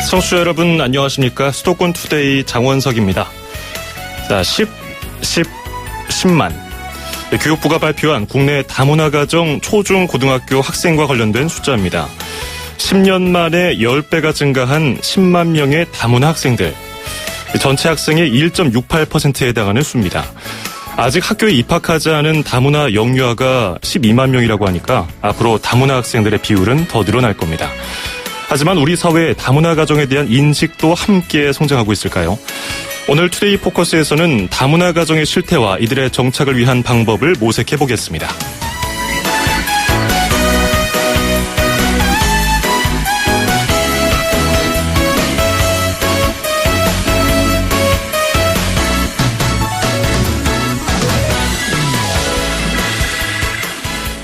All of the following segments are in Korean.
청취자 여러분 안녕하십니까? 수도권 투데이 장원석입니다. 자, 10만. 교육부가 발표한 국내 다문화 가정 초중 고등학교 학생과 관련된 숫자입니다. 10년 만에 10배가 증가한 10만 명의 다문화 학생들. 전체 학생의 1.68%에 해당하는 수입니다. 아직 학교에 입학하지 않은 다문화 영유아가 12만 명이라고 하니까 앞으로 다문화 학생들의 비율은 더 늘어날 겁니다. 하지만 우리 사회의 다문화 가정에 대한 인식도 함께 성장하고 있을까요? 오늘 투데이 포커스에서는 다문화 가정의 실태와 이들의 정착을 위한 방법을 모색해보겠습니다.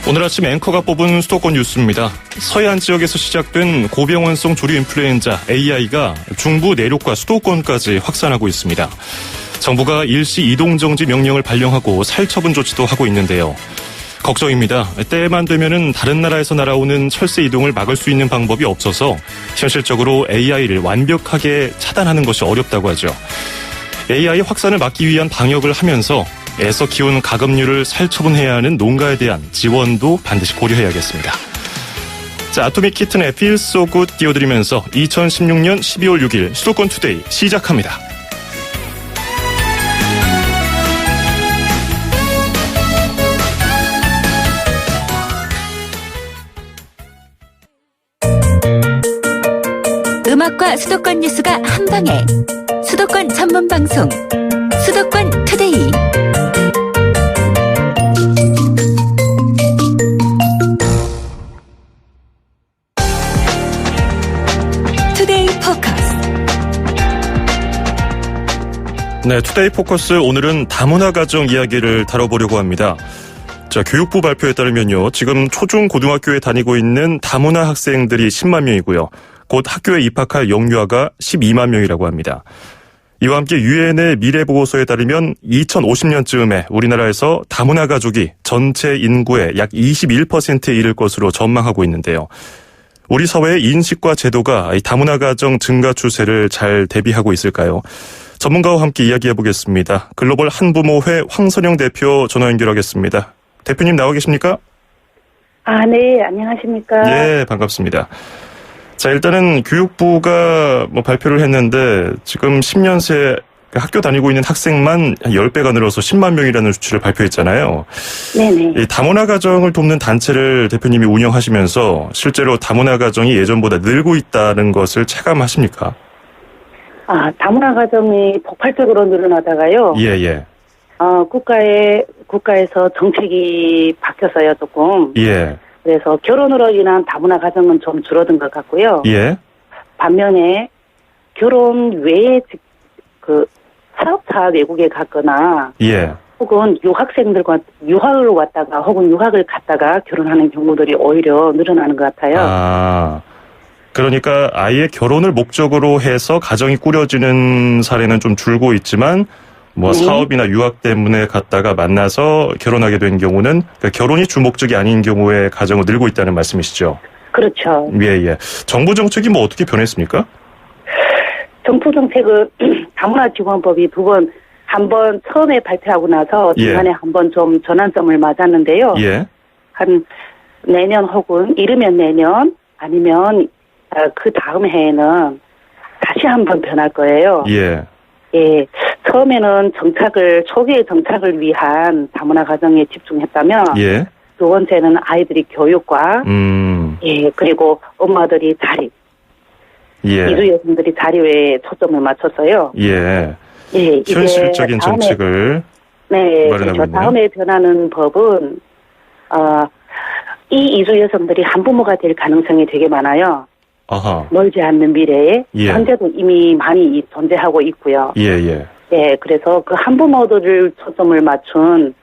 오늘 아침 앵커가 뽑은 수도권 뉴스입니다. 서해안 지역에서 시작된 고병원성 조류 인플루엔자 AI가 중부 내륙과 수도권까지 확산하고 있습니다. 정부가 일시 이동정지 명령을 발령하고 살처분 조치도 하고 있는데요. 걱정입니다. 때만 되면은 다른 나라에서 날아오는 철새 이동을 막을 수 있는 방법이 없어서 현실적으로 AI를 완벽하게 차단하는 것이 어렵다고 하죠. AI 확산을 막기 위한 방역을 하면서 애써 키운 가금류를 살처분해야 하는 농가에 대한 지원도 반드시 고려해야겠습니다. 자, 아토믹 키튼의 Feel So Good 띄워드리면서 2016년 12월 6일 수도권 투데이 시작합니다. 음악과 수도권 뉴스가 한방에 수도권 전문 방송 수도권 투데이. 투데이 포커스. 네, 투데이 포커스 오늘은 다문화 가정 이야기를 다뤄보려고 합니다. 자, 교육부 발표에 따르면요, 지금 초중 고등학교에 다니고 있는 다문화 학생들이 10만 명이고요. 곧 학교에 입학할 영유아가 12만 명이라고 합니다. 이와 함께 유엔의 미래보고서에 따르면 2050년쯤에 우리나라에서 다문화 가족이 전체 인구의 약 21%에 이를 것으로 전망하고 있는데요. 우리 사회의 인식과 제도가 이 다문화 가정 증가 추세를 잘 대비하고 있을까요? 전문가와 함께 이야기해보겠습니다. 글로벌 한부모회 황선영 대표 전화 연결하겠습니다. 대표님 나와 계십니까? 네, 안녕하십니까? 예, 반갑습니다. 자, 일단은 교육부가 발표를 했는데 지금 10년 새 학교 다니고 있는 학생만 10배가 늘어서 10만 명이라는 수치를 발표했잖아요. 네네. 이 다문화 가정을 돕는 단체를 대표님이 운영하시면서 실제로 다문화 가정이 예전보다 늘고 있다는 것을 체감하십니까? 다문화 가정이 폭발적으로 늘어나다가요. 예. 국가에서 정책이 바뀌었어요, 조금. 예. 그래서 결혼으로 인한 다문화 가정은 좀 줄어든 것 같고요. 예. 반면에 결혼 외에 사업차 외국에 갔거나 예. 혹은 유학생들과 유학을 왔다가 혹은 유학을 갔다가 결혼하는 경우들이 오히려 늘어나는 것 같아요. 그러니까 아예 결혼을 목적으로 해서 가정이 꾸려지는 사례는 좀 줄고 있지만 네. 사업이나 유학 때문에 갔다가 만나서 결혼하게 된 경우는 그러니까 결혼이 주목적이 아닌 경우에 가정을 늘고 있다는 말씀이시죠? 그렇죠. 예. 정부 정책이 어떻게 변했습니까? 정부 정책은 다문화 지원법이 한 번 처음에 발표하고 나서 중간에 한 번 좀 전환점을 맞았는데요. 예. 한 내년 혹은 이르면 내년 아니면 그 다음 해에는 다시 한 번 변할 거예요. 예. 예. 처음에는 초기의 정착을 위한 다문화 가정에 집중했다면 예. 두 번째는 아이들이 교육과 그리고 엄마들이 자립, 이주 여성들이 자립에 초점을 맞췄어요. 예. 이게 현실적인 정책을 마련하고 있네요. 다음에 변하는 법은 이 이주 여성들이 한부모가 될 가능성이 되게 많아요. 아하. 멀지 않는 미래에 현재도 이미 많이 존재하고 있고요. 예. 네, 그래서 그 한부모들을 초점을 맞춘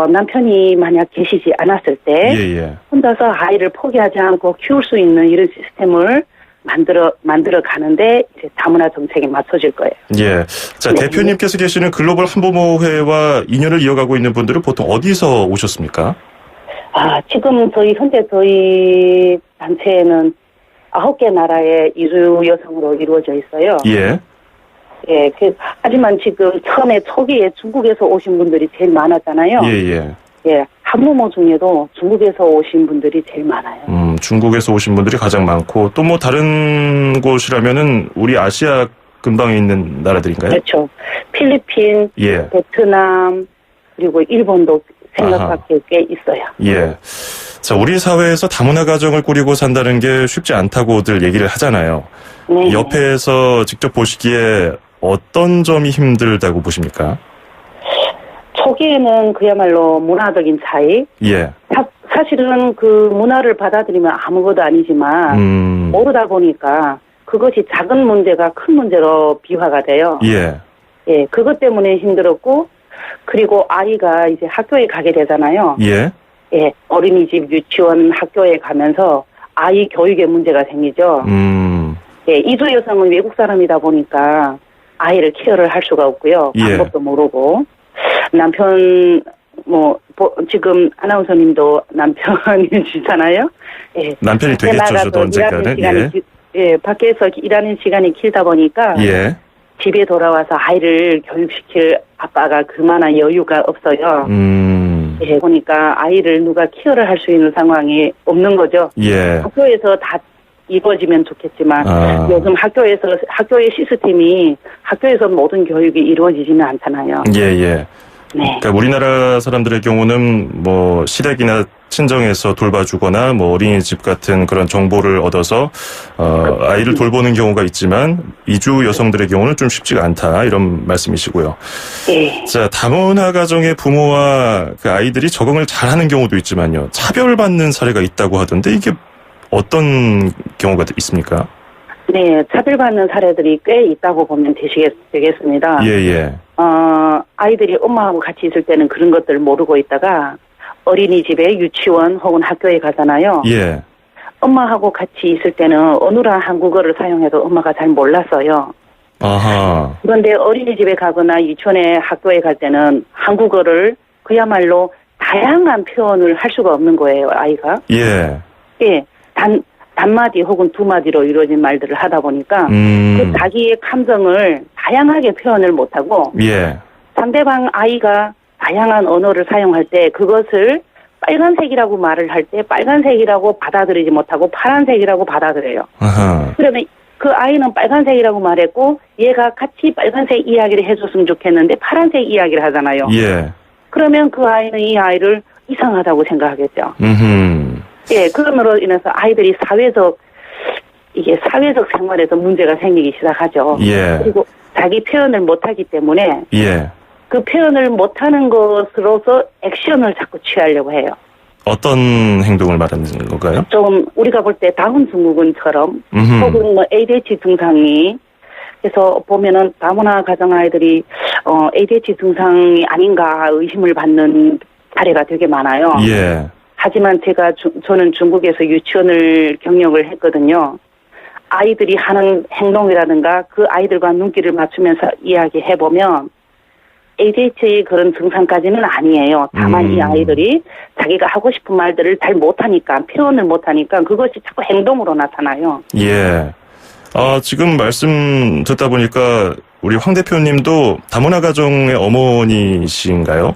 남편이 만약 계시지 않았을 때 혼자서 아이를 포기하지 않고 키울 수 있는 이런 시스템을 만들어 가는데 이제 다문화 정책에 맞춰질 거예요. 예. 자, 대표님께서 계시는 글로벌 한부모회와 인연을 이어가고 있는 분들은 보통 어디서 오셨습니까? 지금 현재 저희 단체에는 9개 나라의 이주 여성으로 이루어져 있어요. 예. 예, 하지만 지금 처음에 초기에 중국에서 오신 분들이 제일 많았잖아요. 예. 예, 한부모 중에도 중국에서 오신 분들이 제일 많아요. 중국에서 오신 분들이 가장 많고 또 뭐 다른 곳이라면은 우리 아시아 근방에 있는 나라들인가요? 그렇죠. 필리핀, 예. 베트남, 그리고 일본도 생각밖에 꽤 있어요. 예. 자, 우리 사회에서 다문화 가정을 꾸리고 산다는 게 쉽지 않다고들 얘기를 하잖아요. 네. 옆에서 직접 보시기에 어떤 점이 힘들다고 보십니까? 초기에는 그야말로 문화적인 차이. 예. 사실은 그 문화를 받아들이면 아무것도 아니지만 모르다 보니까 그것이 작은 문제가 큰 문제로 비화가 돼요. 예. 예, 그것 때문에 힘들었고, 그리고 아이가 이제 학교에 가게 되잖아요. 예. 예, 어린이집, 유치원, 학교에 가면서 아이 교육에 문제가 생기죠. 예, 이주 여성은 외국 사람이다 보니까 아이를 케어를 할 수가 없고요. 예. 방법도 모르고. 남편, 지금 아나운서님도 남편이시잖아요. 예. 남편이 되겠죠, 저도 언젠가는. 예, 밖에서 일하는 시간이 길다 보니까. 예. 집에 돌아와서 아이를 교육시킬 아빠가 그만한 여유가 없어요. 예, 보니까 아이를 누가 케어를 할 수 있는 상황이 없는 거죠. 예. 학교에서 다 이루어지면 좋겠지만 요즘 학교의 시스템이 학교에서 모든 교육이 이루어지지는 않잖아요. 예. 네. 그러니까 우리나라 사람들의 경우는 뭐 시댁이나 친정에서 돌봐주거나 뭐 어린이집 같은 그런 정보를 얻어서 아이를 돌보는 경우가 있지만 이주 여성들의 경우는 좀 쉽지가 않다 이런 말씀이시고요. 네. 자, 다문화 가정의 부모와 그 아이들이 적응을 잘하는 경우도 있지만요. 차별받는 사례가 있다고 하던데 이게 어떤 경우가 있습니까? 네, 차별받는 사례들이 꽤 있다고 보면 되겠습니다. 예. 아이들이 엄마하고 같이 있을 때는 그런 것들을 모르고 있다가 어린이집에 유치원 혹은 학교에 가잖아요. 예. 엄마하고 같이 있을 때는 어느한 한국어를 사용해도 엄마가 잘 몰랐어요. 아하. 그런데 어린이집에 가거나 유치원에 학교에 갈 때는 한국어를 그야말로 다양한 표현을 할 수가 없는 거예요, 아이가. 예. 예. 단마디 혹은 두마디로 이루어진 말들을 하다 보니까 그 자기의 감정을 다양하게 표현을 못하고 예. 상대방 아이가 다양한 언어를 사용할 때 그것을 빨간색이라고 말을 할 때 빨간색이라고 받아들이지 못하고 파란색이라고 받아들여요. 아하. 그러면 그 아이는 빨간색이라고 말했고 얘가 같이 빨간색 이야기를 해줬으면 좋겠는데 파란색 이야기를 하잖아요. 예. 그러면 그 아이는 이 아이를 이상하다고 생각하겠죠. 예, 그럼으로 인해서 아이들이 사회적 생활에서 문제가 생기기 시작하죠. 예. 그리고 자기 표현을 못하기 때문에 예. 그 표현을 못하는 것으로서 액션을 자꾸 취하려고 해요. 어떤 행동을 말하는 건가요? 좀 우리가 볼 때 다운 증후군처럼 혹은 뭐 ADHD 증상이 그래서 보면은 다문화 가정 아이들이 ADHD 증상이 아닌가 의심을 받는 사례가 되게 많아요. 예. 하지만 저는 중국에서 유치원을 경력을 했거든요. 아이들이 하는 행동이라든가 그 아이들과 눈길을 맞추면서 이야기해보면 ADHD 그런 증상까지는 아니에요. 다만 이 아이들이 자기가 하고 싶은 말들을 잘 못하니까, 표현을 못하니까 그것이 자꾸 행동으로 나타나요. 예. 지금 말씀 듣다 보니까 우리 황 대표님도 다문화 가정의 어머니신가요?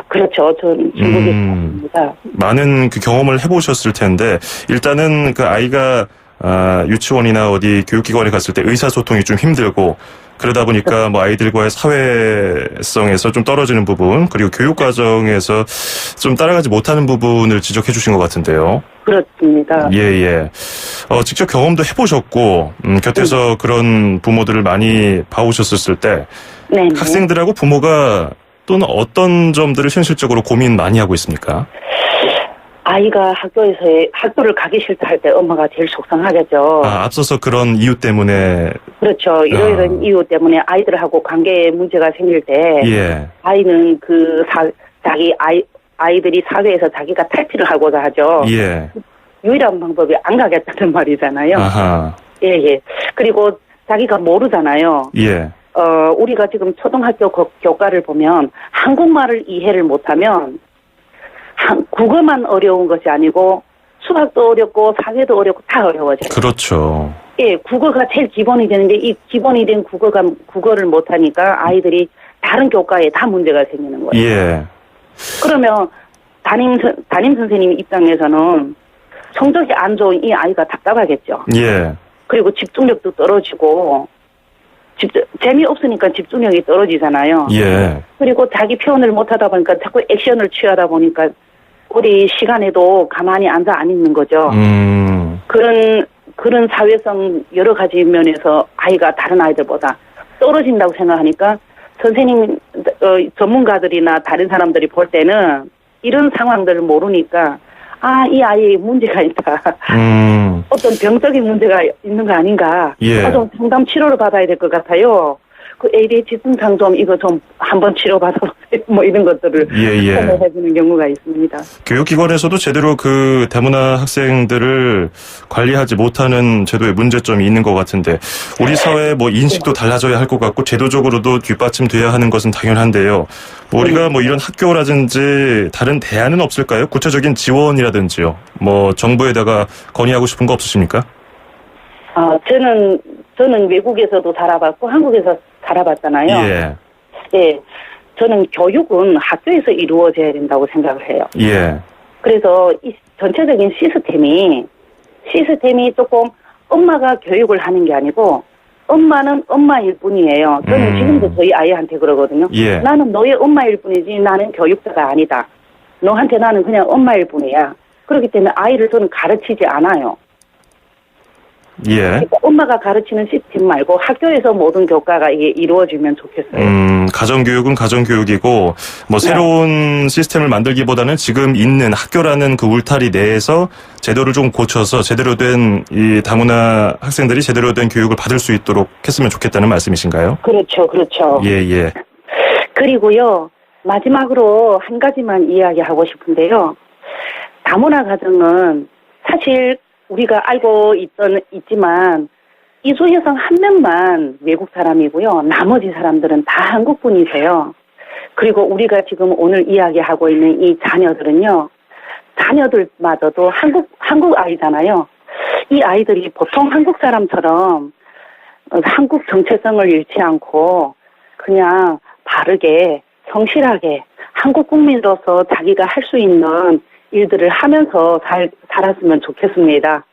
그렇죠. 저는 중국에 있습니다. 많은 그 경험을 해보셨을 텐데 일단은 그 아이가 유치원이나 어디 교육기관에 갔을 때 의사소통이 좀 힘들고 그러다 보니까 뭐 아이들과의 사회성에서 좀 떨어지는 부분 그리고 교육과정에서 좀 따라가지 못하는 부분을 지적해 주신 것 같은데요. 그렇습니다. 예. 직접 경험도 해보셨고 곁에서 그런 부모들을 많이 봐오셨을 때 네네. 학생들하고 부모가 또는 어떤 점들을 현실적으로 고민 많이 하고 있습니까? 아이가 학교를 가기 싫다 할 때 엄마가 제일 속상하겠죠. 앞서서 그런 이유 때문에. 그렇죠. 이런 이유 때문에 아이들하고 관계에 문제가 생길 때. 예. 아이는 아이들이 사회에서 자기가 탈피를 하고자 하죠. 예. 유일한 방법이 안 가겠다는 말이잖아요. 아하. 예. 그리고 자기가 모르잖아요. 예. 우리가 지금 초등학교 교과를 보면 한국말을 이해를 못하면 국어만 어려운 것이 아니고 수학도 어렵고 사회도 어렵고 다 어려워져요. 그렇죠. 예, 국어가 제일 기본이 되는데 이 기본이 된 국어를 못하니까 아이들이 다른 교과에 다 문제가 생기는 거예요. 예. 그러면 담임 선생님 입장에서는 성적이 안 좋은 이 아이가 답답하겠죠. 예. 그리고 집중력도 떨어지고 재미없으니까 집중력이 떨어지잖아요. 예. 그리고 자기 표현을 못하다 보니까 자꾸 액션을 취하다 보니까 우리 시간에도 가만히 앉아 안 있는 거죠. 그런 사회성 여러 가지 면에서 아이가 다른 아이들보다 떨어진다고 생각하니까 선생님, 전문가들이나 다른 사람들이 볼 때는 이런 상황들을 모르니까 이 아이에 문제가 있다. 어떤 병적인 문제가 있는 거 아닌가. 예. 좀 상담 치료를 받아야 될 것 같아요. 그 ADHD 증상 좀 이거 좀 한번 치료받아보세요. 뭐 이런 것들을 해주는 경우가 있습니다. 교육기관에서도 제대로 그 다문화 학생들을 관리하지 못하는 제도의 문제점이 있는 것 같은데 우리 사회 뭐 인식도 달라져야 할 것 같고 제도적으로도 뒷받침돼야 하는 것은 당연한데요. 우리가 뭐 이런 학교라든지 다른 대안은 없을까요? 구체적인 지원이라든지요. 뭐 정부에다가 건의하고 싶은 거 없으십니까? 저는 외국에서도 살아봤고 한국에서 살아봤잖아요. 예. 예. 저는 교육은 학교에서 이루어져야 된다고 생각을 해요. 예. 그래서 이 전체적인 시스템이 조금 엄마가 교육을 하는 게 아니고 엄마는 엄마일 뿐이에요. 저는 지금도 저희 아이한테 그러거든요. 예. 나는 너의 엄마일 뿐이지 나는 교육자가 아니다. 너한테 나는 그냥 엄마일 뿐이야. 그렇기 때문에 아이를 저는 가르치지 않아요. 예. 그러니까 엄마가 가르치는 시스템 말고 학교에서 모든 교과가 이게 이루어지면 좋겠어요. 가정교육은 가정교육이고 뭐 새로운 시스템을 만들기보다는 지금 있는 학교라는 그 울타리 내에서 제도를 좀 고쳐서 제대로 된 이 다문화 학생들이 제대로 된 교육을 받을 수 있도록 했으면 좋겠다는 말씀이신가요? 그렇죠, 그렇죠. 예. 그리고요 마지막으로 한 가지만 이야기하고 싶은데요. 다문화 가정은 사실 우리가 알고 있지만 이소혜성 한 명만 외국 사람이고요. 나머지 사람들은 다 한국 분이세요. 그리고 우리가 지금 오늘 이야기하고 있는 이 자녀들은요. 자녀들마저도 한국 아이잖아요. 이 아이들이 보통 한국 사람처럼 한국 정체성을 잃지 않고 그냥 바르게 성실하게 한국 국민으로서 자기가 할 수 있는 일들을 하면서 살았으면 좋겠습니다.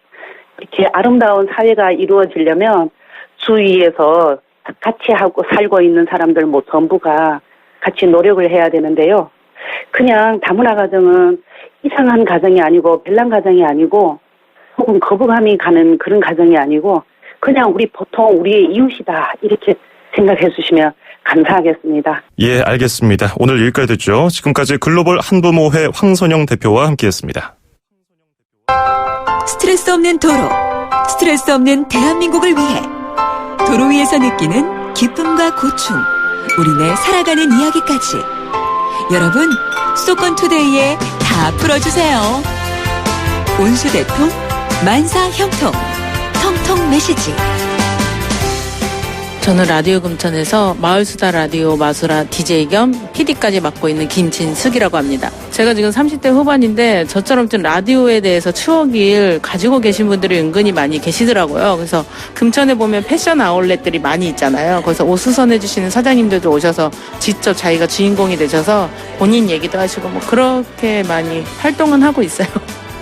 이렇게 아름다운 사회가 이루어지려면 주위에서 같이 하고 살고 있는 사람들 뭐 전부가 같이 노력을 해야 되는데요. 그냥 다문화 가정은 이상한 가정이 아니고 별난 가정이 아니고 혹은 거부감이 가는 그런 가정이 아니고 그냥 우리 보통 우리의 이웃이다 이렇게 생각해 주시면 감사하겠습니다. 예, 알겠습니다. 오늘 여기까지 듣죠. 지금까지 글로벌 한부모회 황선영 대표와 함께했습니다. 스트레스 없는 도로, 스트레스 없는 대한민국을 위해 도로 위에서 느끼는 기쁨과 고충, 우리네 살아가는 이야기까지 여러분 수도권 투데이에 다 풀어주세요. 온수대통, 만사형통, 통통 메시지. 저는 라디오 금천에서 마을수다 라디오 마수라 DJ 겸 PD까지 맡고 있는 김진숙이라고 합니다. 제가 지금 30대 후반인데 저처럼 좀 라디오에 대해서 추억을 가지고 계신 분들이 은근히 많이 계시더라고요. 그래서 금천에 보면 패션 아울렛들이 많이 있잖아요. 거기서 옷 수선해주시는 사장님들도 오셔서 직접 자기가 주인공이 되셔서 본인 얘기도 하시고 뭐 그렇게 많이 활동은 하고 있어요.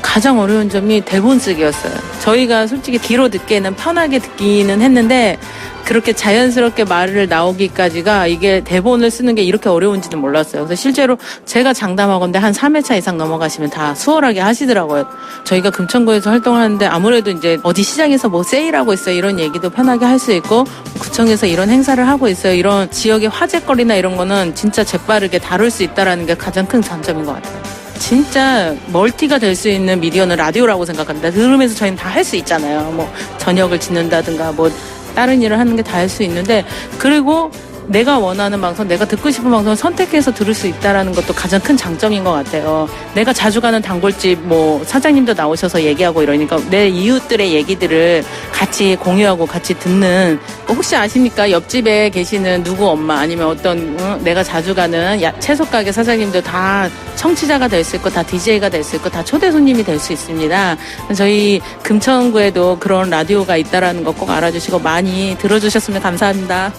가장 어려운 점이 대본 쓰기였어요. 저희가 솔직히 귀로 듣기에는 편하게 듣기는 했는데 그렇게 자연스럽게 말을 나오기까지가 이게 대본을 쓰는 게 이렇게 어려운지는 몰랐어요. 그래서 실제로 제가 장담하건대 한 3회차 이상 넘어가시면 다 수월하게 하시더라고요. 저희가 금천구에서 활동하는데 아무래도 이제 어디 시장에서 뭐 세일하고 있어요. 이런 얘기도 편하게 할 수 있고 구청에서 이런 행사를 하고 있어요. 이런 지역의 화제거리나 이런 거는 진짜 재빠르게 다룰 수 있다는 게 가장 큰 장점인 것 같아요. 진짜 멀티가 될 수 있는 미디어는 라디오라고 생각합니다. 들으면서 저희는 다 할 수 있잖아요. 뭐 저녁을 짓는다든가 뭐 다른 일을 하는 게 다 할 수 있는데 그리고 내가 원하는 방송, 내가 듣고 싶은 방송을 선택해서 들을 수 있다라는 것도 가장 큰 장점인 것 같아요. 내가 자주 가는 단골집 뭐 사장님도 나오셔서 얘기하고 이러니까 내 이웃들의 얘기들을 같이 공유하고 같이 듣는, 혹시 아십니까? 옆집에 계시는 누구 엄마 아니면 어떤 내가 자주 가는 채소 가게 사장님도 다 청취자가 될 수 있고 다 DJ가 될 수 있고 다 초대 손님이 될 수 있습니다. 저희 금천구에도 그런 라디오가 있다라는 거 꼭 알아주시고 많이 들어주셨으면 감사합니다.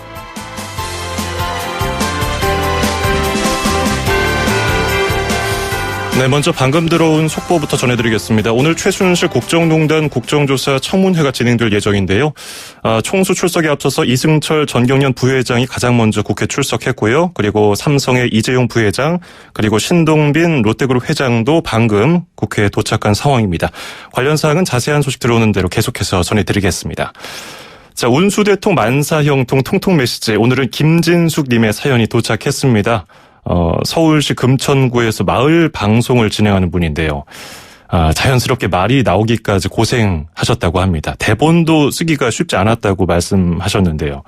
네, 먼저 방금 들어온 속보부터 전해드리겠습니다. 오늘 최순실 국정농단 국정조사 청문회가 진행될 예정인데요. 총수 출석에 앞서서 이승철 전경련 부회장이 가장 먼저 국회 출석했고요. 그리고 삼성의 이재용 부회장, 그리고 신동빈 롯데그룹 회장도 방금 국회에 도착한 상황입니다. 관련 사항은 자세한 소식 들어오는 대로 계속해서 전해드리겠습니다. 자, 운수대통 만사형통 통통메시지, 오늘은 김진숙 님의 사연이 도착했습니다. 서울시 금천구에서 마을 방송을 진행하는 분인데요. 자연스럽게 말이 나오기까지 고생하셨다고 합니다. 대본도 쓰기가 쉽지 않았다고 말씀하셨는데요.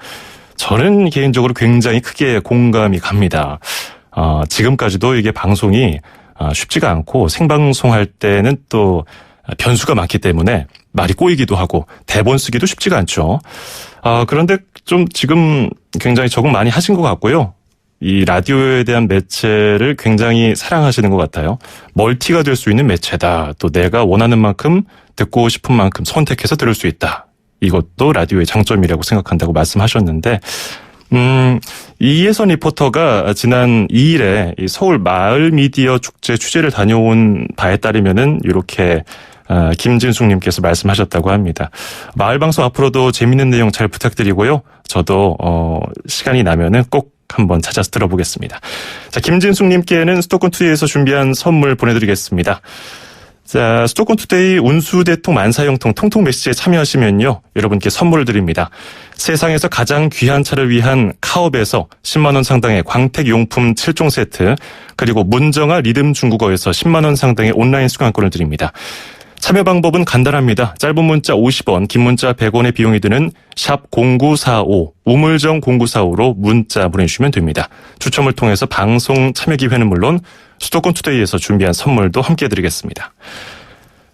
저는 개인적으로 굉장히 크게 공감이 갑니다. 지금까지도 이게 방송이 쉽지가 않고 생방송할 때는 또 변수가 많기 때문에 말이 꼬이기도 하고 대본 쓰기도 쉽지가 않죠. 그런데 좀 지금 굉장히 적응 많이 하신 것 같고요. 이 라디오에 대한 매체를 굉장히 사랑하시는 것 같아요. 멀티가 될 수 있는 매체다. 또 내가 원하는 만큼 듣고 싶은 만큼 선택해서 들을 수 있다. 이것도 라디오의 장점이라고 생각한다고 말씀하셨는데, 이혜선 리포터가 지난 2일에 이 서울 마을 미디어 축제 취재를 다녀온 바에 따르면은 이렇게 김진숙님께서 말씀하셨다고 합니다. 마을방송 앞으로도 재밌는 내용 잘 부탁드리고요. 저도 시간이 나면은 꼭 한번 찾아서 들어보겠습니다. 자, 김진숙님께는 수도권투데이에서 준비한 선물 보내드리겠습니다. 자, 수도권투데이 운수대통 만사형통 통통메시지에 참여하시면요, 여러분께 선물을 드립니다. 세상에서 가장 귀한 차를 위한 카업에서 10만 원 상당의 광택용품 7종 세트, 그리고 문정아 리듬 중국어에서 10만 원 상당의 온라인 수강권을 드립니다. 참여 방법은 간단합니다. 짧은 문자 50원, 긴 문자 100원의 비용이 드는 샵 0945, 우물정 0945로 문자 보내주시면 됩니다. 추첨을 통해서 방송 참여 기회는 물론 수도권투데이에서 준비한 선물도 함께 드리겠습니다.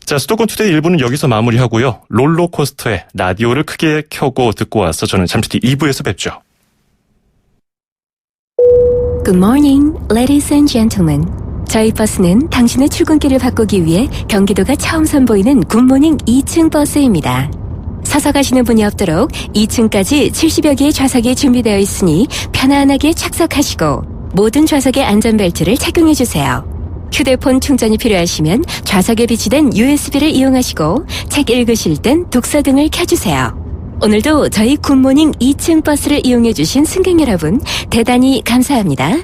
자, 수도권투데이 1부는 여기서 마무리하고요. 롤러코스터의 라디오를 크게 켜고 듣고 와서 저는 잠시 뒤 2부에서 뵙죠. Good morning, ladies and gentlemen. 저희 버스는 당신의 출근길을 바꾸기 위해 경기도가 처음 선보이는 굿모닝 2층 버스입니다. 서서 가시는 분이 없도록 2층까지 70여 개의 좌석이 준비되어 있으니 편안하게 착석하시고 모든 좌석에 안전벨트를 착용해주세요. 휴대폰 충전이 필요하시면 좌석에 비치된 USB를 이용하시고 책 읽으실 땐 독서 등을 켜주세요. 오늘도 저희 굿모닝 2층 버스를 이용해주신 승객 여러분 대단히 감사합니다.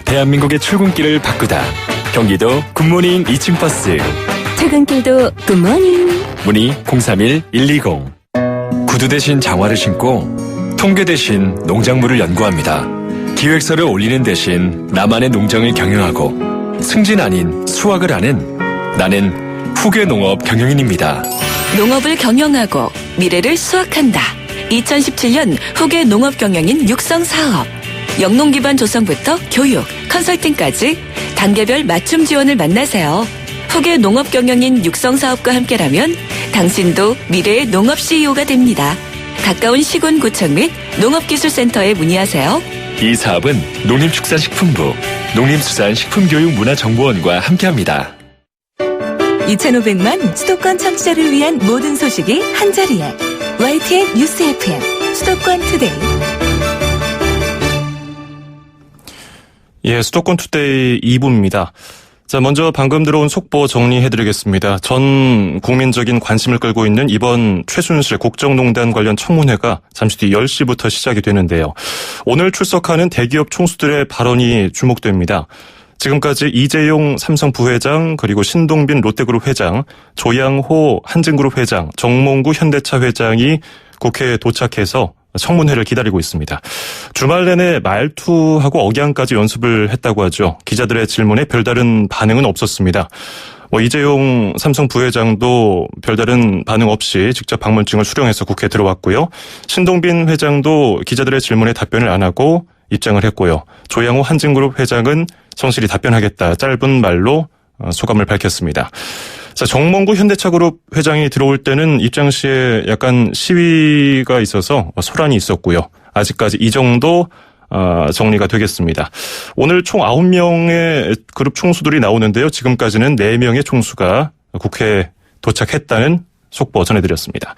대한민국의 출근길을 바꾸다. 경기도 굿모닝 2층 버스. 출근길도 굿모닝. 문의 031-120. 구두 대신 장화를 신고 통계 대신 농작물을 연구합니다. 기획서를 올리는 대신 나만의 농장을 경영하고 승진 아닌 수확을 하는 나는 후계 농업 경영인입니다. 농업을 경영하고 미래를 수확한다. 2017년 후계 농업 경영인 육성 사업. 영농 기반 조성부터 교육, 컨설팅까지 단계별 맞춤 지원을 만나세요. 후계 농업 경영인 육성 사업과 함께라면 당신도 미래의 농업 CEO가 됩니다. 가까운 시군 구청 및 농업기술센터에 문의하세요. 이 사업은 농림축산식품부, 농림수산식품교육문화정보원과 함께합니다. 2,500만 수도권 청취자를 위한 모든 소식이 한자리에. YTN 뉴스 FM 수도권 투데이. 예, 수도권투데이 2부입니다. 자, 먼저 방금 들어온 속보 정리해드리겠습니다. 전 국민적인 관심을 끌고 있는 이번 최순실 국정농단 관련 청문회가 잠시 뒤 10시부터 시작이 되는데요. 오늘 출석하는 대기업 총수들의 발언이 주목됩니다. 지금까지 이재용 삼성 부회장, 그리고 신동빈 롯데그룹 회장, 조양호 한진그룹 회장, 정몽구 현대차 회장이 국회에 도착해서 청문회를 기다리고 있습니다. 주말 내내 말투하고 억양까지 연습을 했다고 하죠. 기자들의 질문에 별다른 반응은 없었습니다. 이재용 삼성 부회장도 별다른 반응 없이 직접 방문증을 수령해서 국회에 들어왔고요. 신동빈 회장도 기자들의 질문에 답변을 안 하고 입장을 했고요. 조양호 한진그룹 회장은 성실히 답변하겠다 짧은 말로 소감을 밝혔습니다. 자, 정몽구 현대차그룹 회장이 들어올 때는 입장 시에 약간 시위가 있어서 소란이 있었고요. 아직까지 이 정도 정리가 되겠습니다. 오늘 총 9명의 그룹 총수들이 나오는데요. 지금까지는 4명의 총수가 국회에 도착했다는 속보 전해드렸습니다.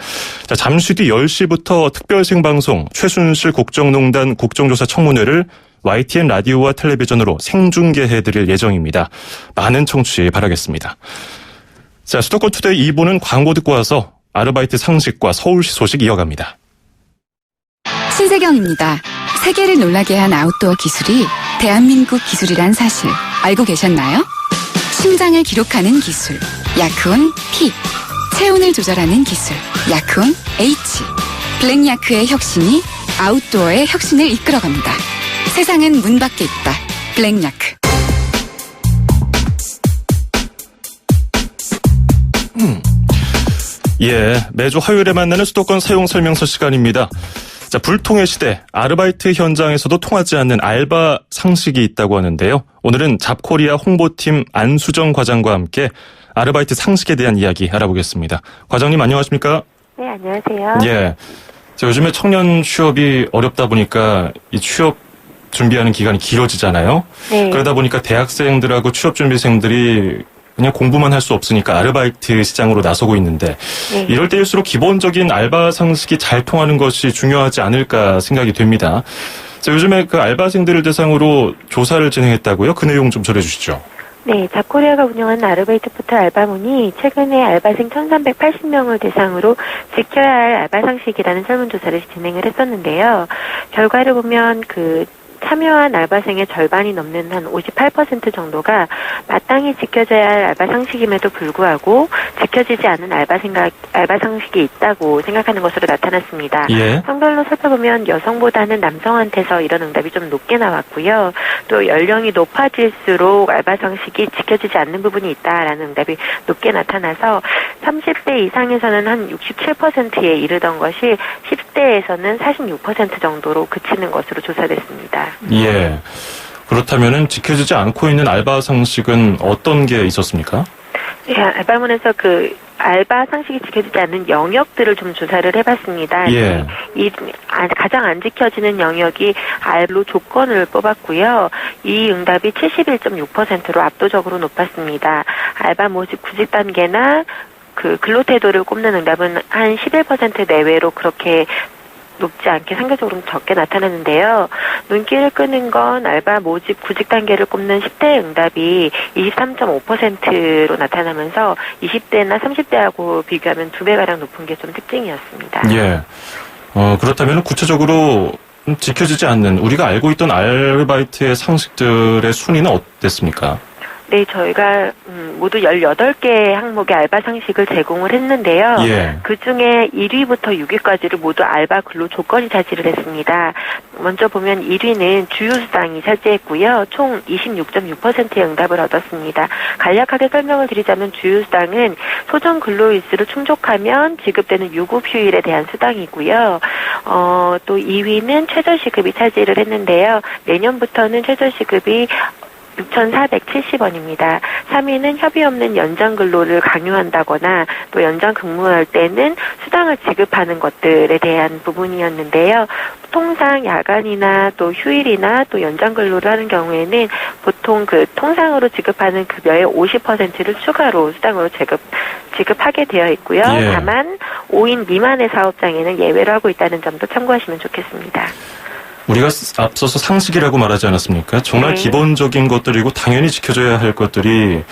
자, 잠시 뒤 10시부터 특별 생방송 최순실 국정농단 국정조사 청문회를 YTN 라디오와 텔레비전으로 생중계해드릴 예정입니다. 많은 청취 바라겠습니다. 자, 수도권 투데이 2부는 광고 듣고 와서 아르바이트 상식과 서울시 소식 이어갑니다. 신세경입니다. 세계를 놀라게 한 아웃도어 기술이 대한민국 기술이란 사실 알고 계셨나요? 심장을 기록하는 기술, 야크온 P. 체온을 조절하는 기술, 야크온 H. 블랙야크의 혁신이 아웃도어의 혁신을 이끌어갑니다. 세상은 문 밖에 있다. 블랙야크. 매주 화요일에 만나는 수도권 사용 설명서 시간입니다. 자, 불통의 시대, 아르바이트 현장에서도 통하지 않는 알바 상식이 있다고 하는데요. 오늘은 잡코리아 홍보팀 안수정 과장과 함께 아르바이트 상식에 대한 이야기 알아보겠습니다. 과장님 안녕하십니까? 네, 안녕하세요. 예. 자, 요즘에 청년 취업이 어렵다 보니까 이 취업 준비하는 기간이 길어지잖아요. 네. 그러다 보니까 대학생들하고 취업준비생들이 그냥 공부만 할 수 없으니까 아르바이트 시장으로 나서고 있는데 네. 이럴 때일수록 기본적인 알바 상식이 잘 통하는 것이 중요하지 않을까 생각이 됩니다. 자, 요즘에 그 알바생들을 대상으로 조사를 진행했다고요? 그 내용 좀 전해주시죠. 네, 잡코리아가 운영하는 아르바이트 포털 알바문이 최근에 알바생 1,380명을 대상으로 지켜야 할 알바 상식이라는 설문조사를 진행을 했었는데요. 결과를 보면 참여한 알바생의 절반이 넘는 한 58% 정도가 마땅히 지켜져야 할 알바 상식임에도 불구하고 지켜지지 않은 알바 상식이 있다고 생각하는 것으로 나타났습니다. 예. 성별로 살펴보면 여성보다는 남성한테서 이런 응답이 좀 높게 나왔고요. 또 연령이 높아질수록 알바 상식이 지켜지지 않는 부분이 있다라는 응답이 높게 나타나서 30대 이상에서는 한 67%에 이르던 것이 10대에서는 46% 정도로 그치는 것으로 조사됐습니다. 예. 그렇다면은 지켜지지 않고 있는 알바 상식은 어떤 게 있었습니까? 네, 알바문에서 알바 상식이 지켜지지 않는 영역들을 좀 조사를 해봤습니다. 예. 가장 안 지켜지는 영역이 알로 조건을 뽑았고요. 이 응답이 71.6%로 압도적으로 높았습니다. 알바 모집 구직 단계나 근로 태도를 꼽는 응답은 한 11% 내외로 그렇게 높지 않게 상대적으로 적게 나타났는데요. 눈길을 끄는 건 알바 모집 구직 단계를 꼽는 10대 응답이 23.5%로 나타나면서 20대나 30대하고 비교하면 2배가량 높은 게 좀 특징이었습니다. 예. 그렇다면 구체적으로 지켜지지 않는 우리가 알고 있던 아르바이트의 상식들의 순위는 어땠습니까? 네, 저희가 모두 18개 항목의 알바 상식을 제공을 했는데요. 예. 그중에 1위부터 6위까지를 모두 알바 근로 조건이 차지를 했습니다. 먼저 보면 1위는 주휴수당이 차지했고요. 총 26.6%의 응답을 얻었습니다. 간략하게 설명을 드리자면 주휴수당은 소정 근로일수를 충족하면 지급되는 유급휴일에 대한 수당이고요. 또 2위는 최저시급이 차지를 했는데요. 내년부터는 최저시급이 6,470원입니다. 3위는 협의 없는 연장 근로를 강요한다거나 또 연장 근무할 때는 수당을 지급하는 것들에 대한 부분이었는데요. 통상 야간이나 또 휴일이나 또 연장 근로를 하는 경우에는 보통 통상으로 지급하는 급여의 50%를 추가로 수당으로 지급하게 되어 있고요. 예. 다만 5인 미만의 사업장에는 예외로 하고 있다는 점도 참고하시면 좋겠습니다. 우리가 앞서서 상식이라고 말하지 않았습니까? 정말 네. 기본적인 것들이고 당연히 지켜져야 할 것들이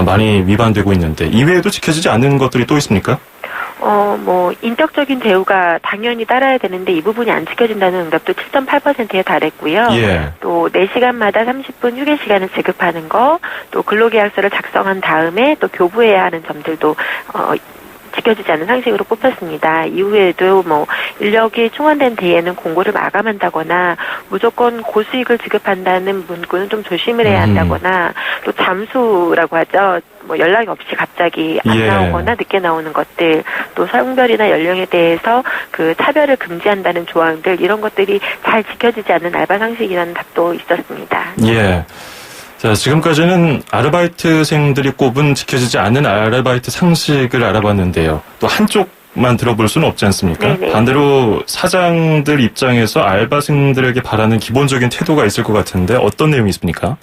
많이 위반되고 있는데 이외에도 지켜지지 않는 것들이 또 있습니까? 인격적인 대우가 당연히 따라야 되는데 이 부분이 안 지켜진다는 응답도 7.8%에 달했고요. 예. 또 4시간마다 30분 휴게 시간을 지급하는 거, 또 근로계약서를 작성한 다음에 또 교부해야 하는 점들도 지켜지지 않는 상식으로 꼽혔습니다. 이후에도 뭐 인력이 충원된 뒤에는 공고를 마감한다거나 무조건 고수익을 지급한다는 문구는 좀 조심을 해야 한다거나 또 잠수라고 하죠. 뭐 연락이 없이 갑자기 안 나오거나 늦게 나오는 것들, 또 성별이나 연령에 대해서 그 차별을 금지한다는 조항들, 이런 것들이 잘 지켜지지 않는 알바 상식이라는 답도 있었습니다. 예. 자, 지금까지는 아르바이트생들이 꼽은 지켜지지 않는 아르바이트 상식을 알아봤는데요. 또 한쪽만 들어볼 수는 없지 않습니까? 네네. 반대로 사장들 입장에서 알바생들에게 바라는 기본적인 태도가 있을 것 같은데 어떤 내용이 있습니까?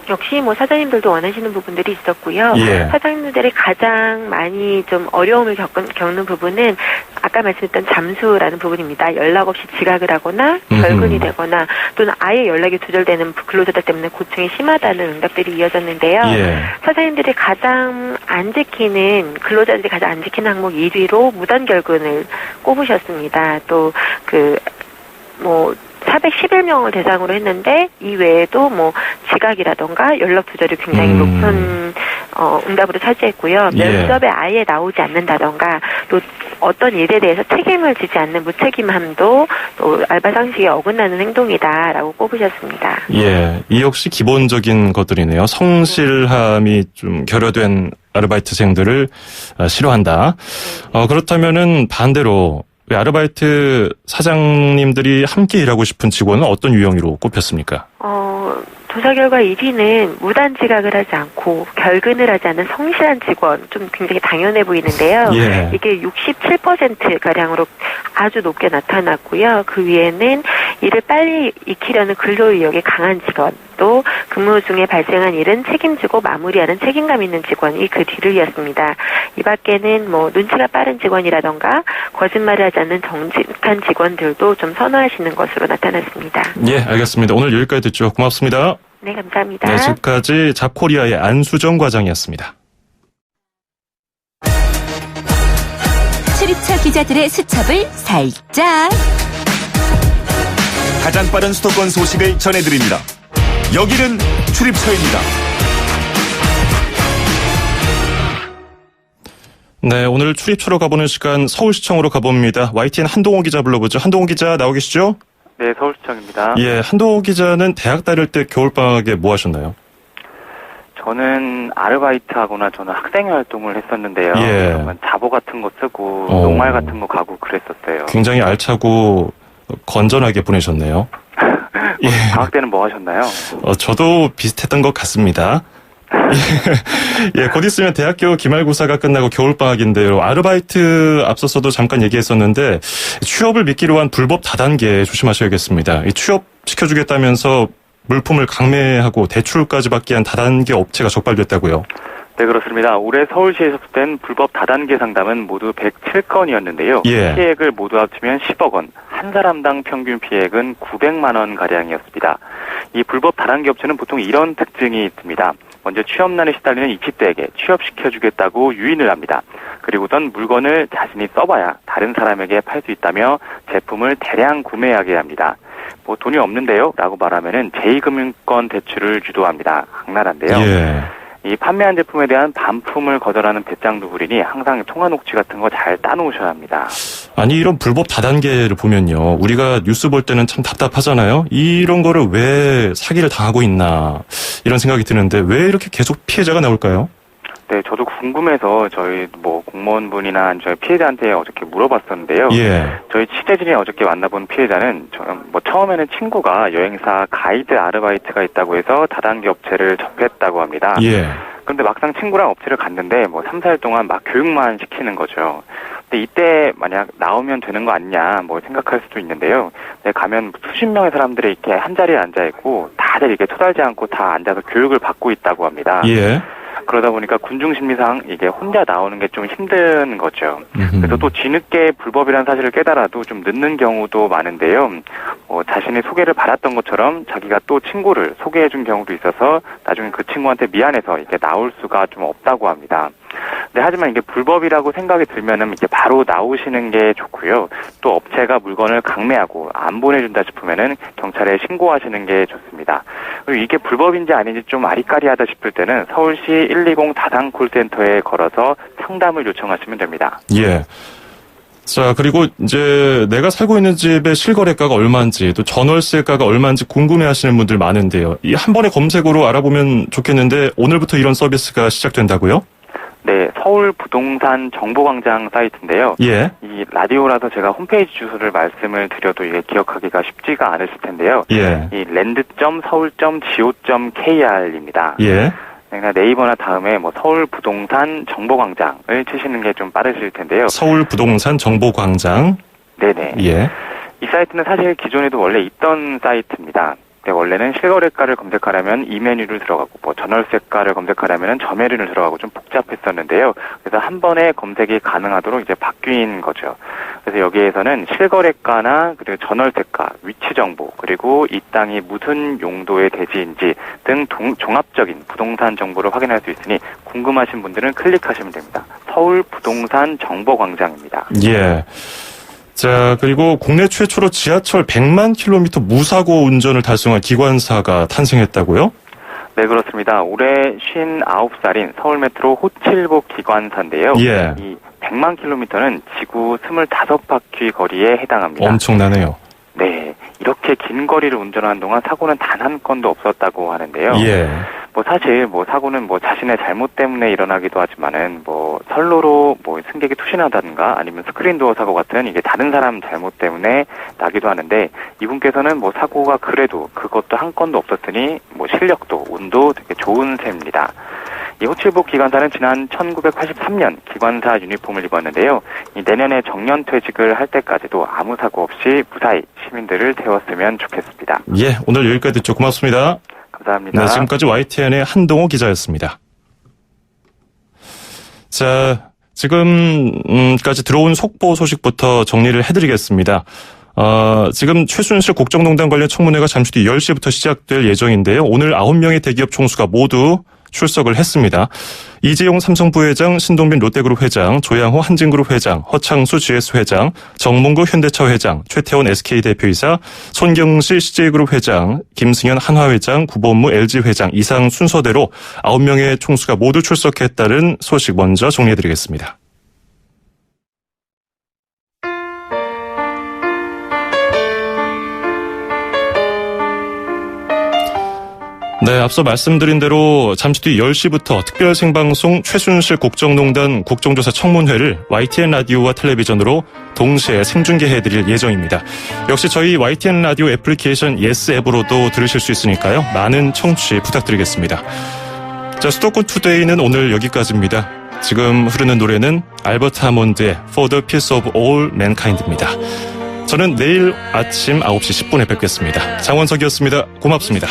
역시 뭐 사장님들도 원하시는 부분들이 있었고요. 예. 사장님들이 가장 많이 좀 어려움을 겪는 부분은 아까 말씀드렸던 잠수라는 부분입니다. 연락 없이 지각을 하거나 결근이 되거나 또는 아예 연락이 두절되는 근로자들 때문에 고충이 심하다는 응답들이 이어졌는데요. 예. 사장님들이 가장 안 지키는, 근로자들이 가장 안 지키는 항목 1위로 무단 결근을 꼽으셨습니다. 또 411명을 대상으로 했는데 이 외에도 뭐 지각이라던가 연락 두절이 굉장히 높은 응답으로 차지했고요. 면접에 아예 나오지 않는다던가 또 어떤 일에 대해서 책임을 지지 않는 무책임함도 또 알바 상식에 어긋나는 행동이다라고 꼽으셨습니다. 예, 이 역시 기본적인 것들이네요. 성실함이 좀 결여된 아르바이트생들을 싫어한다. 그렇다면은 반대로 왜 아르바이트 사장님들이 함께 일하고 싶은 직원은 어떤 유형으로 꼽혔습니까? 조사 결과 1위는 무단 지각을 하지 않고 결근을 하지 않는 성실한 직원, 좀 굉장히 당연해 보이는데요. 예. 이게 67%가량으로 아주 높게 나타났고요. 그 위에는 일을 빨리 익히려는 근로의욕이 강한 직원, 또 근무 중에 발생한 일은 책임지고 마무리하는 책임감 있는 직원이 그 뒤를 이었습니다. 이 밖에는 뭐 눈치가 빠른 직원이라던가 거짓말을 하지 않는 정직한 직원들도 좀 선호하시는 것으로 나타났습니다. 예, 알겠습니다. 오늘 여기까지 듣죠. 고맙습니다. 네, 감사합니다. 네, 지금까지 잡코리아의 안수정 과장이었습니다. 출입처 기자들의 수첩을 살짝. 가장 빠른 수도권 소식을 전해드립니다. 여기는 출입처입니다. 네, 오늘 출입처로 가보는 시간 서울시청으로 가봅니다. YTN 한동호 기자 불러보죠. 한동호 기자 나오 계시죠? 네, 서울시청입니다. 예, 한동호 기자는 대학 다닐 때 겨울방학에 뭐 하셨나요? 저는 아르바이트하거나 저는 학생회 활동을 했었는데요. 예. 그러면 자보 같은 거 쓰고 농활 같은 거 가고 그랬었어요. 굉장히 알차고 건전하게 보내셨네요. 예. 방학 때는 뭐 하셨나요? 저도 비슷했던 것 같습니다. 예, 곧 있으면 대학교 기말고사가 끝나고 겨울방학인데요. 아르바이트 앞서서도 잠깐 얘기했었는데 취업을 미끼로 한 불법 다단계 조심하셔야겠습니다. 이 취업 시켜주겠다면서 물품을 강매하고 대출까지 받게 한 다단계 업체가 적발됐다고요. 네, 그렇습니다. 올해 서울시에서 접수된 불법 다단계 상담은 모두 107건이었는데요. 예. 피해액을 모두 합치면 10억 원, 한 사람당 평균 피해액은 900만 원 가량이었습니다. 이 불법 다단계 업체는 보통 이런 특징이 있습니다. 먼저 취업난에 시달리는 20대에게 취업시켜주겠다고 유인을 합니다. 그리고선 물건을 자신이 써봐야 다른 사람에게 팔 수 있다며 제품을 대량 구매하게 합니다. 뭐 돈이 없는데요? 라고 말하면은 제2금융권 대출을 유도합니다. 악랄한데요. 예. 이 판매한 제품에 대한 반품을 거절하는 배짱도 부리니 항상 통화 녹취 같은 거 잘 따놓으셔야 합니다. 아니 이런 불법 다단계를 보면요. 우리가 뉴스 볼 때는 참 답답하잖아요. 이런 거를 왜 사기를 당하고 있나 이런 생각이 드는데 왜 이렇게 계속 피해자가 나올까요? 네, 저도 궁금해서 저희 뭐 공무원분이나 저희 피해자한테 어저께 물어봤었는데요. 예. 저희 취재진이 어저께 만나본 피해자는 뭐 처음에는 친구가 여행사 가이드 아르바이트가 있다고 해서 다단계 업체를 접했다고 합니다. 예. 그런데 막상 친구랑 업체를 갔는데 뭐 3, 4일 동안 막 교육만 시키는 거죠. 근데 이때 만약 나오면 되는 거 아니냐 뭐 생각할 수도 있는데요. 네, 가면 수십 명의 사람들이 이렇게 한 자리에 앉아 있고 다들 이렇게 토달지 않고 다 앉아서 교육을 받고 있다고 합니다. 예. 그러다 보니까 군중 심리상 이게 혼자 나오는 게 좀 힘든 거죠. 그래서 또 뒤늦게 불법이라는 사실을 깨달아도 좀 늦는 경우도 많은데요. 자신이 소개를 받았던 것처럼 자기가 또 친구를 소개해준 경우도 있어서 나중에 그 친구한테 미안해서 이렇게 나올 수가 좀 없다고 합니다. 네, 하지만 이게 불법이라고 생각이 들면은 이제 바로 나오시는 게 좋고요. 또 업체가 물건을 강매하고 안 보내준다 싶으면은 경찰에 신고하시는 게 좋습니다. 그리고 이게 불법인지 아닌지 좀 아리까리하다 싶을 때는 서울시 120 다산 콜센터에 걸어서 상담을 요청하시면 됩니다. 예. 자, 그리고 이제 내가 살고 있는 집의 실거래가가 얼마인지 또 전월세가가 얼마인지 궁금해하시는 분들 많은데요. 이 한 번의 검색으로 알아보면 좋겠는데 오늘부터 이런 서비스가 시작된다고요? 네, 서울 부동산 정보광장 사이트인데요. 예. 이 라디오라서 제가 홈페이지 주소를 말씀을 드려도 이게 기억하기가 쉽지가 않으실 텐데요. 예. 이 land.서울.go.kr입니다. 예. 그러니까 네이버나 다음에 뭐 서울 부동산 정보광장을 치시는 게 좀 빠르실 텐데요. 서울 부동산 정보광장. 네네. 예. 이 사이트는 사실 기존에도 원래 있던 사이트입니다. 네, 원래는 실거래가를 검색하려면 이 메뉴를 들어가고 뭐 전월세가를 검색하려면 저 메뉴를 들어가고 좀 복잡했었는데요. 그래서 한 번에 검색이 가능하도록 이제 바뀐 거죠. 그래서 여기에서는 실거래가나 그리고 전월세가, 위치 정보, 그리고 이 땅이 무슨 용도의 대지인지 등 종합적인 부동산 정보를 확인할 수 있으니 궁금하신 분들은 클릭하시면 됩니다. 서울 부동산 정보광장입니다. 예. 자, 그리고 국내 최초로 지하철 100만 킬로미터 무사고 운전을 달성한 기관사가 탄생했다고요? 네, 그렇습니다. 올해 59살인 서울메트로 호칠복 기관사인데요. 예. 이 100만 킬로미터는 지구 25바퀴 거리에 해당합니다. 엄청나네요. 네. 이렇게 긴 거리를 운전하는 동안 사고는 단 한 건도 없었다고 하는데요. 예. 뭐 사실 뭐 사고는 뭐 자신의 잘못 때문에 일어나기도 하지만은 뭐 선로로 뭐 승객이 투신하다든가 아니면 스크린 도어 사고 같은 이게 다른 사람 잘못 때문에 나기도 하는데 이분께서는 뭐 사고가 그래도 그것도 한 건도 없었으니 뭐 실력도 운도 되게 좋은 셈입니다. 이 호칠복 기관사는 지난 1983년 기관사 유니폼을 입었는데요. 이 내년에 정년 퇴직을 할 때까지도 아무 사고 없이 무사히 시민들을 태웠으면 좋겠습니다. 예, 오늘 여기까지 듣죠. 고맙습니다. 감사합니다. 네, 지금까지 YTN의 한동호 기자였습니다. 자, 지금까지 들어온 속보 소식부터 정리를 해드리겠습니다. 지금 최순실 국정농단 관련 청문회가 잠시 뒤 10시부터 시작될 예정인데요. 오늘 9명의 대기업 총수가 모두 출석을 했습니다. 이재용 삼성 부회장, 신동빈 롯데그룹 회장, 조양호 한진그룹 회장, 허창수 GS 회장, 정몽구 현대차 회장, 최태원 SK 대표이사, 손경실 CJ그룹 회장, 김승현 한화 회장, 구본무 LG 회장 이상 순서대로 9명의 총수가 모두 출석했다는 소식 먼저 정리해드리겠습니다. 네, 앞서 말씀드린 대로 잠시 뒤 10시부터 특별 생방송 최순실 국정농단 국정조사 청문회를 YTN 라디오와 텔레비전으로 동시에 생중계해드릴 예정입니다. 역시 저희 YTN 라디오 애플리케이션 예스 앱으로도 들으실 수 있으니까요. 많은 청취 부탁드리겠습니다. 자, 수도권 투데이는 오늘 여기까지입니다. 지금 흐르는 노래는 알버트 하몬드의 For the Peace of All Mankind입니다. 저는 내일 아침 9시 10분에 뵙겠습니다. 장원석이었습니다. 고맙습니다.